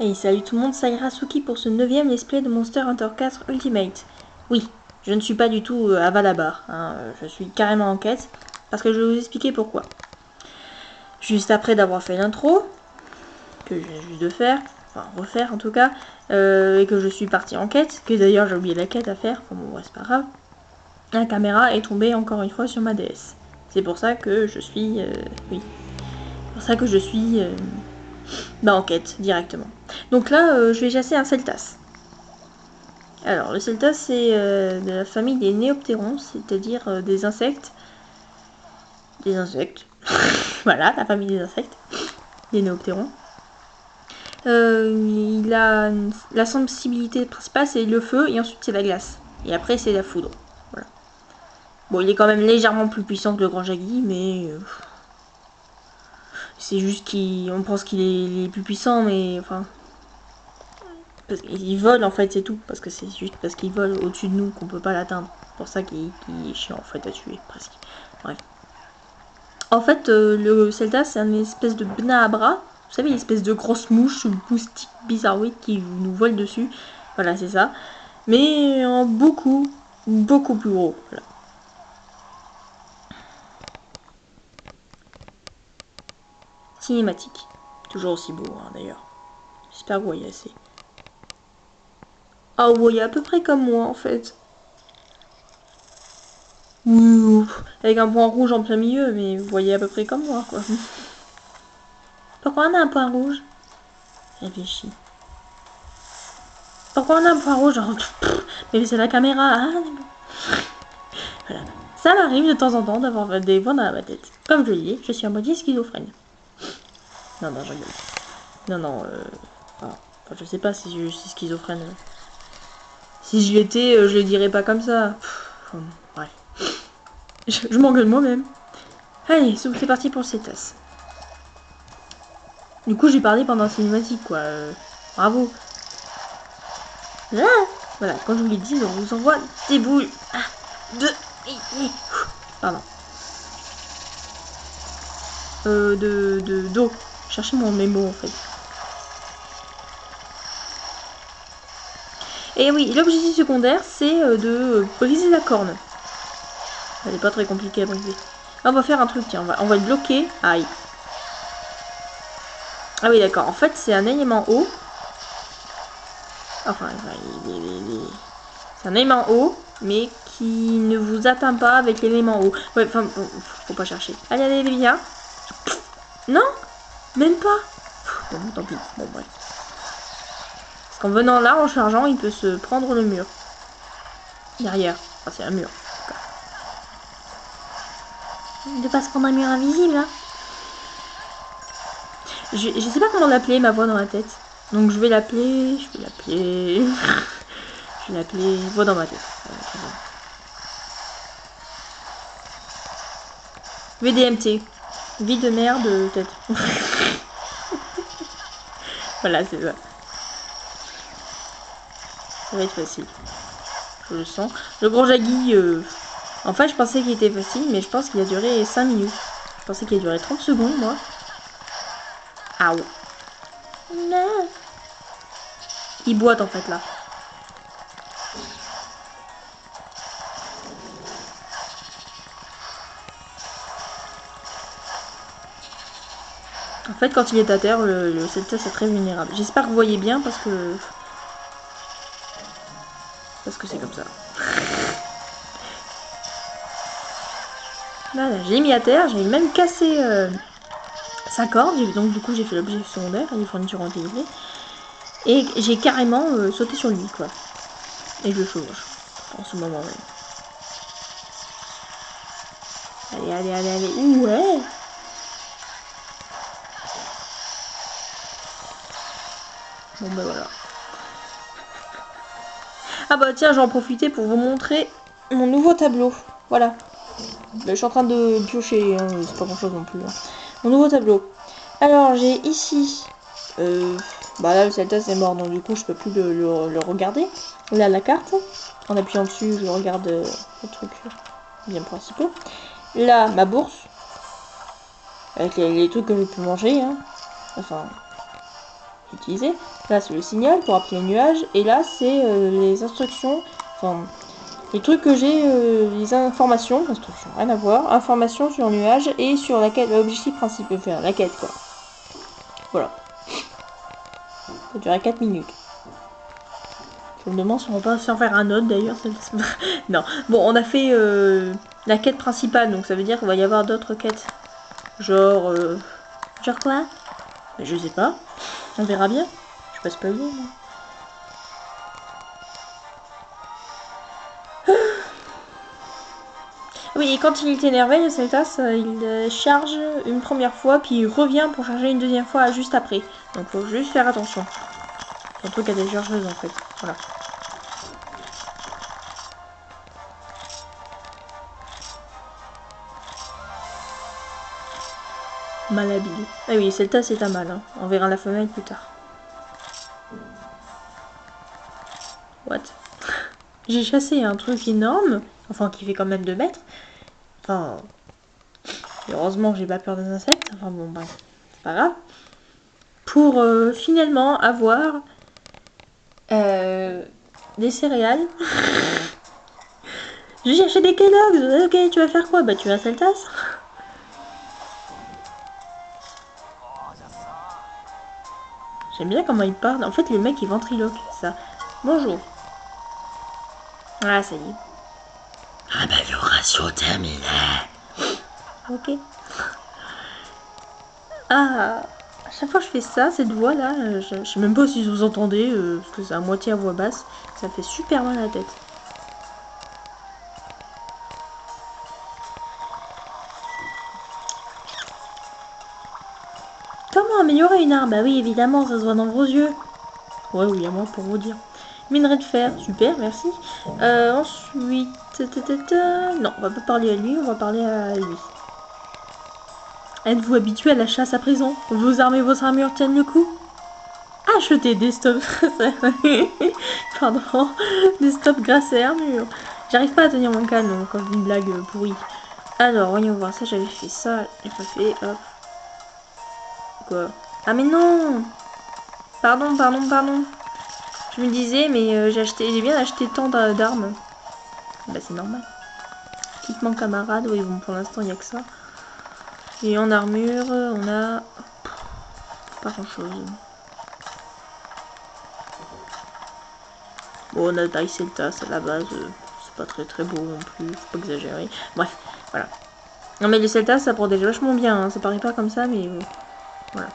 Hey, salut tout le monde, c'est Irasuki pour ce 9ème let's play de Monster Hunter 4 Ultimate. Oui, je ne suis pas du tout à Valabar, hein, je suis carrément en quête, parce que je vais vous expliquer pourquoi. Juste après d'avoir fait l'intro, que je viens juste de faire, enfin refaire en tout cas, et que je suis partie en quête, que d'ailleurs j'ai oublié la quête à faire, enfin bon, ouais, c'est pas grave, la caméra est tombée encore une fois sur ma DS. C'est pour ça que je suis... oui, c'est pour ça que je suis... en quête, directement. Donc là, je vais chasser un Celtas. Alors, le Celtas, c'est de la famille des néoptérons, c'est-à-dire des insectes. Des insectes. Voilà, la famille des insectes. Des néoptérons. Il a la sensibilité principale, c'est le feu, et ensuite c'est la glace. Et après, c'est la foudre. Voilà. Bon, il est quand même légèrement plus puissant que le grand Jaggi, mais... c'est juste qu'on pense qu'il est plus puissant, mais... Enfin... Il vole, en fait, c'est tout. Parce que c'est juste parce qu'il vole au-dessus de nous qu'on peut pas l'atteindre. C'est pour ça qu'il est chiant, en fait, à tuer, presque. Bref. En fait, le Celta, c'est une espèce de Bnahabra. Vous savez, une espèce de grosse mouche ou moustique bizarroïde qui nous vole dessus. Voilà, c'est ça. Mais en beaucoup, beaucoup plus gros. Voilà. Cinématique. Toujours aussi beau, hein, d'ailleurs. J'espère que vous voyez assez. Ah, vous voyez à peu près comme moi, en fait. Ouh, avec un point rouge en plein milieu, mais vous voyez à peu près comme moi, quoi. Pourquoi on a un point rouge? Réfléchis. Pourquoi on a un point rouge? Mais c'est la caméra. Ah, voilà. Ça m'arrive de temps en temps d'avoir des voix dans ma tête. Comme je le dis, je suis en mode schizophrène. Non, non, je rigole. Non, non, enfin, je sais pas si je suis schizophrène. Si je l'étais, je le dirais pas comme ça. Bref. Je m'engueule moi-même. Allez, c'est parti pour cette tasse. Du coup, j'ai parlé pendant la cinématique, quoi. Bravo. Ah, voilà, comme je vous l'ai dit, on vous envoie des boules. Ah, deux. Pardon. D'eau. Cherchez mes mots, en fait. Et oui, l'objectif secondaire, c'est de briser la corne. Elle est pas très compliquée à briser. Là, on va faire un truc, tiens, on va le bloquer. Aïe. Ah oui, d'accord. En fait, c'est un élément haut. Enfin, c'est un élément haut, mais qui ne vous atteint pas avec l'élément haut. Ouais, enfin, bon, faut pas chercher. Allez, allez, viens. Non, même pas. Bon, tant pis. Bon, bref. Parce qu'en venant là, en chargeant, il peut se prendre le mur. Derrière. Enfin, c'est un mur. De pas se prendre un mur invisible, hein. Je sais pas comment l'appeler, ma voix dans la tête. Donc je vais l'appeler... Je vais l'appeler voix dans ma tête. VDMT. Vie de merde, peut-être. Voilà, c'est ça. Ça va être facile. Je le sens. Le gros Jaggi, en fait, je pensais qu'il était facile, mais je pense qu'il a duré 5 minutes. Je pensais qu'il a duré 30 secondes, moi. Ah ouais. Non. Il boite, en fait, là. En fait, quand il est à terre, le Celta, c'est très vulnérable. J'espère que vous voyez bien, parce que c'est comme ça. Voilà, j'ai mis à terre, j'ai même cassé sa corde, donc du coup j'ai fait l'objet secondaire, les fournitures ont été livrées. Et j'ai carrément sauté sur lui, quoi. Et je le chevauche, en ce moment même. Allez, allez, allez, allez. Ouais. Bon ben voilà. Ah bah tiens, j'en profiter pour vous montrer mon nouveau tableau. Voilà. Je suis en train de piocher, hein, c'est pas grand chose non plus. Hein. Mon nouveau tableau. Alors j'ai ici... bah là le Celta c'est mort, donc du coup je peux plus le regarder. Là la carte. En appuyant dessus, je regarde le truc bien principaux. Là ma bourse. Avec les trucs que je peux manger. Hein. Enfin... utiliser. Là, c'est le signal pour appeler le nuage. Et là, c'est les instructions, enfin, les trucs que j'ai, les informations, instructions, rien à voir, informations sur le nuage et sur la quête, l'objectif principal, enfin, la quête, quoi. Voilà. Ça durait 4 minutes. Je me demande si on va pas s'en faire un autre d'ailleurs. Non. Bon, on a fait la quête principale, donc ça veut dire qu'il va y avoir d'autres quêtes. Genre... Genre quoi? Je sais pas. On verra bien. Je passe pas bien, moi. Oui, et quand il est énervé, le Celtas, il charge une première fois, puis il revient pour charger une deuxième fois juste après. Donc faut juste faire attention. C'est un truc à des chargeuses en fait. Voilà. Malhabile. Ah oui, Celtas c'est un mâle. Hein. On verra la femelle plus tard. What? J'ai chassé un truc énorme. Enfin, qui fait quand même 2 mètres. Enfin... Heureusement que j'ai pas peur des insectes. Enfin bon, bref. C'est pas grave. Pour finalement avoir... des céréales. J'ai cherché des Kellogg's. Ok, tu vas faire quoi? Bah tu vas à Celtas. J'aime bien comment il parle. En fait, le mec, il ventriloque, ça. Bonjour. Ah, ça y est. Amélioration terminée. Ok. Ah, à chaque fois que je fais ça, cette voix-là, je sais même pas si vous entendez, parce que c'est à moitié à voix basse. Ça fait super mal à la tête. Comment améliorer une arme? Bah oui, évidemment, ça se voit dans vos yeux. Ouais, oui, à moi pour vous dire. Minerai de fer, super, merci. Ensuite... Non, on va pas parler à lui, on va parler à lui. Êtes-vous habitué à la chasse à présent? Vos armes et vos armures tiennent le coup? Achetez des stops... Pardon. Des stops grâce à armure. J'arrive pas à tenir mon calme quand je dis une blague pourrie. Alors, voyons voir. Ça, j'avais fait ça. J'ai pas fait... Hop. Quoi? Ah, mais non! Pardon. Je me disais, mais j'ai bien acheté tant d'armes. Bah, c'est normal. Équipement camarade. Oui, bon, pour l'instant, il n'y a que ça. Et en armure, on a... Pas grand-chose. Bon, on a taille Celtas à la base, c'est pas très beau non plus, faut pas exagérer. Bref, voilà. Non mais les Celtas ça protège vachement bien, hein. Ça paraît pas comme ça, mais voilà.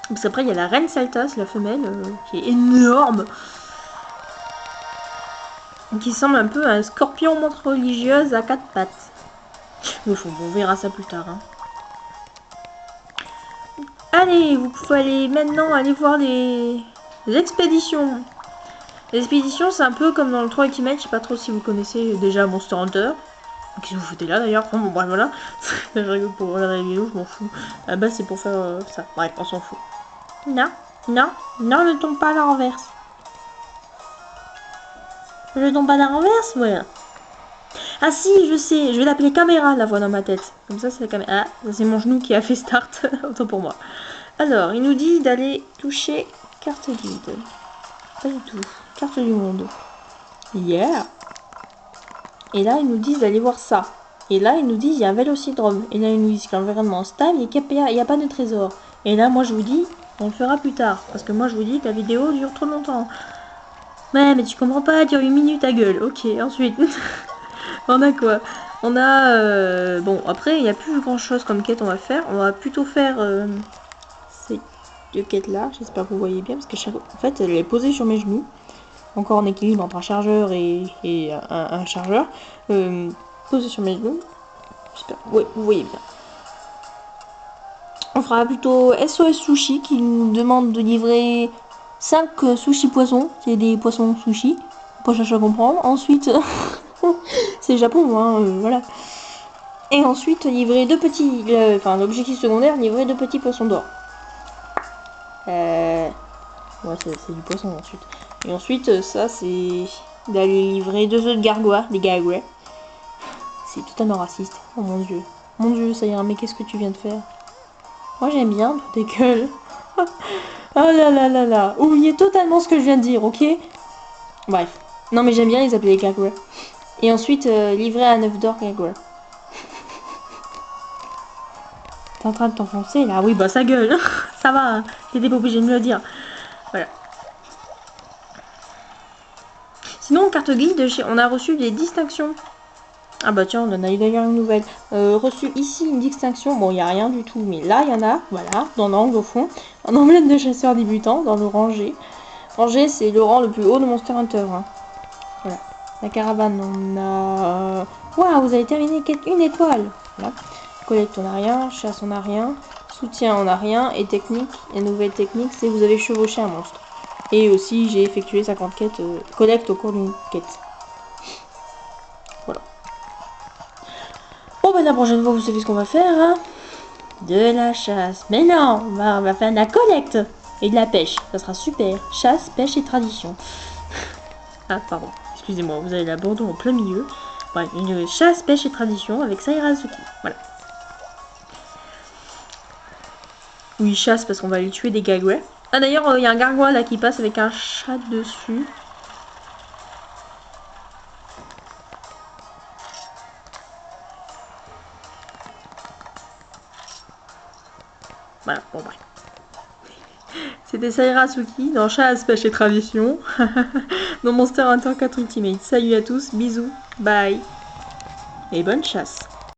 Parce qu'après il y a la reine Celtas, la femelle, qui est énorme. Qui semble un peu un scorpion montre religieuse à 4 pattes. Mais on verra ça plus tard. Hein. Allez, vous pouvez aller maintenant aller voir les expéditions. Les expéditions, c'est un peu comme dans le 3 Ultimate, je sais pas trop si vous connaissez déjà Monster Hunter. Qu'est-ce que vous foutez là d'ailleurs? Enfin bon, bref, voilà. Je rigole pour regarder les vidéos, je m'en fous. À la base, c'est pour faire ça. Bref, on s'en fout. Non, ne tombe pas à la renverse. Je tombe pas à la renverse? Voilà. Ah si, je sais, je vais l'appeler caméra, la voix dans ma tête. Comme ça, c'est la caméra. Ah, c'est mon genou qui a fait start. Autant pour moi. Alors, il nous dit d'aller toucher carte guide. Pas du tout. Carte du monde. Yeah. Et là, ils nous disent d'aller voir ça. Et là, ils nous disent il y a un vélocidrome. Et là, ils nous disent que l'environnement est stable et qu'il n'y a pas de trésor. Et là, moi, je vous dis, on le fera plus tard. Parce que moi, je vous dis que la vidéo dure trop longtemps. Ouais, mais tu comprends pas, elle dure 1 minute à gueule. Ok, ensuite. On a quoi? On a... bon, après, il n'y a plus grand-chose comme quête on va faire. On va plutôt faire ces 2 quêtes-là. J'espère que vous voyez bien. Parce que en fait, elle est posée sur mes genoux. Encore en équilibre entre un chargeur et un chargeur. Posé sur mes genoux. J'espère. Oui, vous voyez bien. On fera plutôt SOS Sushi qui nous demande de livrer 5 sushis poissons. C'est des poissons sushi. Pas chercher à comprendre. Ensuite, c'est Japon, hein, voilà. Et ensuite, livrer 2 petits. Enfin, l'objectif secondaire, livrer 2 petits poissons d'or. Ouais, c'est du poisson ensuite. Et ensuite, ça, c'est d'aller livrer 2 œufs de gargois, des gargois. C'est totalement raciste. Oh mon dieu. Mon dieu, ça ira, mais qu'est-ce que tu viens de faire? Moi, j'aime bien, tout tes gueules. Oh là là là là. Oubliez totalement ce que je viens de dire, ok? Bref. Non mais j'aime bien les appeler Gagware. Et ensuite, livré à 9 d'or Gagware. T'es en train de t'enfoncer là? Oui, bah ça gueule. Ça va, hein. T'étais pas obligé de me le dire. Voilà. Sinon, carte guide, on a reçu des distinctions. Ah bah tiens, on en a eu d'ailleurs une nouvelle. Reçu ici une distinction. Bon, il n'y a rien du tout, mais là, il y en a. Voilà, dans l'angle au fond. Un emblème de chasseur débutant dans le rangé. Rangé, c'est le rang le plus haut de Monster Hunter. Hein. Voilà. La caravane, on a... Waouh, vous avez terminé une étoile. Voilà. Collecte, on n'a rien. Chasse, on n'a rien. Soutien, on n'a rien. Et technique, et nouvelle technique, c'est vous avez chevauché un monstre. Et aussi, j'ai effectué 50 quêtes, collecte au cours d'une quête. Voilà. Bon, bah la prochaine fois, vous savez ce qu'on va faire, hein? De la chasse. Mais non, on va faire de la collecte et de la pêche. Ça sera super. Chasse, pêche et tradition. Ah, pardon. Excusez-moi, vous avez l'abandon au plein milieu. Bref, une chasse, pêche et tradition avec Saira Azuki. Voilà. Oui, chasse parce qu'on va aller tuer des Gagware. Ah, d'ailleurs, il y a un gargoyle là qui passe avec un chat dessus. Voilà, bon, bref. C'était Saira Asuki dans Chasse, pêche et tradition. Dans Monster Hunter 4 Ultimate. Salut à tous, bisous, bye. Et bonne chasse.